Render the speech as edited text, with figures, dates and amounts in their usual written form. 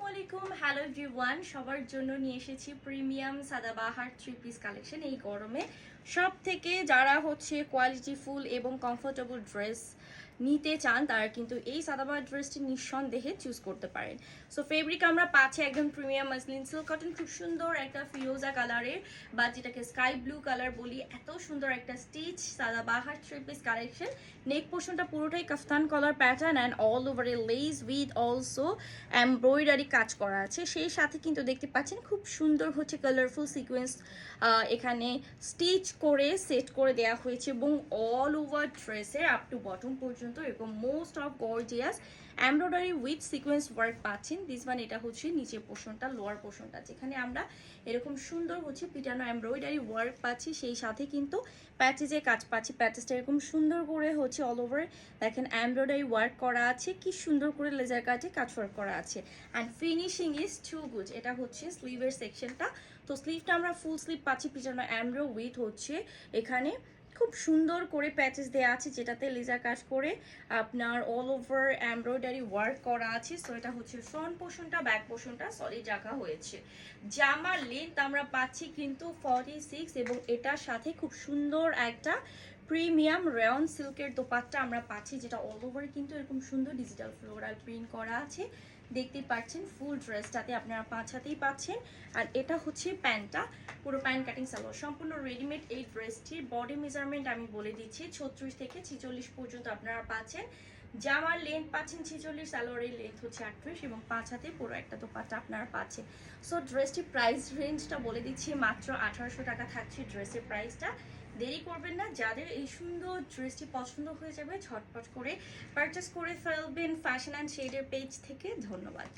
আলাইকুম, hello everyone. সবার জন্য নিয়ে এসেছি premium Sadabahar three piece collection. এই গরমে সব থেকে যারা হচ্ছে কোয়ালিটিফুল এবং কমফোর্টেবল ড্রেস নিতে চান তারা কিন্তু এই সাদাবাহার ড্রেসটি নিঃসন্দেহে চুজ করতে পারেন। সো ফেব্রিক আমরা পাচ্ছি একদম প্রিমিয়াম মাসলিন সিল্ক কটন, খুব সুন্দর একটা ফিরোজা কালারের বা যেটাকে স্কাই ব্লু কালার বলি, এত সুন্দর একটা স্টিচ সাদাবাহার থ্রি পিস কালেকশন। নেক পোর্শনটা পুরোটাই kaftan collar pattern and all over a lace with also embroidery কাজ করা আছে। সেই সাথে কিন্তু দেখতে পাচ্ছেন খুব সুন্দর হচ্ছে কালারফুল সিকোয়েন্স এখানে স্টিচ করে সেট করে দেওয়া হয়েছে এবং অল ওভার ড্রেসের আপ টু বটম পর্যন্ত এরকম most of gorgeous embroidery with sequence work পাচ্ছেন। দিস ওয়ান এটা হচ্ছে নিচের পোর্শনটা, লোয়ার পোর্শনটা যেখানে আমরা এরকম সুন্দর হচ্ছে পিটানো এমব্রয়ডারি ওয়ার্ক পাচ্ছি, সেই সাথে কিন্তু প্যাচেজে কাজ পাচ্ছি। প্যাচেসটা এরকম সুন্দর করে হচ্ছে অল ওভার দেখেন এমব্রয়ডারি ওয়ার্ক করা আছে, কি সুন্দর করে লেজার কাজে কাজ ওয়ার্ক করা আছে and finishing is too good. এটা হচ্ছে স্লিভের সেকশনটা। তো স্লিভটা আমরা ফুল স্লিভ পাচ্ছি পিছনে এমব্রো উইথ হচ্ছে এখানে খুব সুন্দর করে প্যাচেস দেওয়া আছে যেটাতে লেজার কাজ করে আপনার অল ওভার এমব্রয়ডারি ওয়ার্ক করা আছে। সো এটা হচ্ছে ফ্রন্ট পোর্শনটা, ব্যাক পোর্শনটা সলিড রাখা হয়েছে। জামার লেন্থ আমরা পাচ্ছি কিন্তু 46 এবং এটার সাথে খুব সুন্দর একটা প্রিমিয়াম রেয়ন সিল্কের দোপাট্টা আমরা পাচ্ছি, যেটা অল ওভার কিন্তু এরকম সুন্দর ডিজিটাল ফ্লোরাল প্রিন্ট করা আছে। দেখতে পাচ্ছেন ফুল ড্রেসটাতে আপনারা 5 হাতেই পাচ্ছেন। আর এটা হচ্ছে প্যান্টটা, পুরো প্যান্ট কাটিং সালোয়ার, সম্পূর্ণ রেডিমেড। এই ড্রেসটির বডি মেজারমেন্ট আমি বলে দিচ্ছি 36 থেকে 46 পর্যন্ত আপনারা পাচ্ছেন। জামার লেন্থ পাচ্ছেন 46, সালোয়ারের লেন্থ হচ্ছে 38 এবং 5 হাতে পুরো একটা দোপাট্টা আপনারা পাচ্ছেন। সো ড্রেসটির প্রাইস রেঞ্জটা বলে দিচ্ছি, মাত্র 1800 টাকা থাকছে ড্রেসের প্রাইসটা। দেরি করবেন না, যাদের এই সুন্দর ড্রেসটি পছন্দ হয়ে যাবে ঝটপট করে পারচেস করে ফেলবেন ফ্যাশন অ্যান্ড শেডের পেজ থেকে। ধন্যবাদ।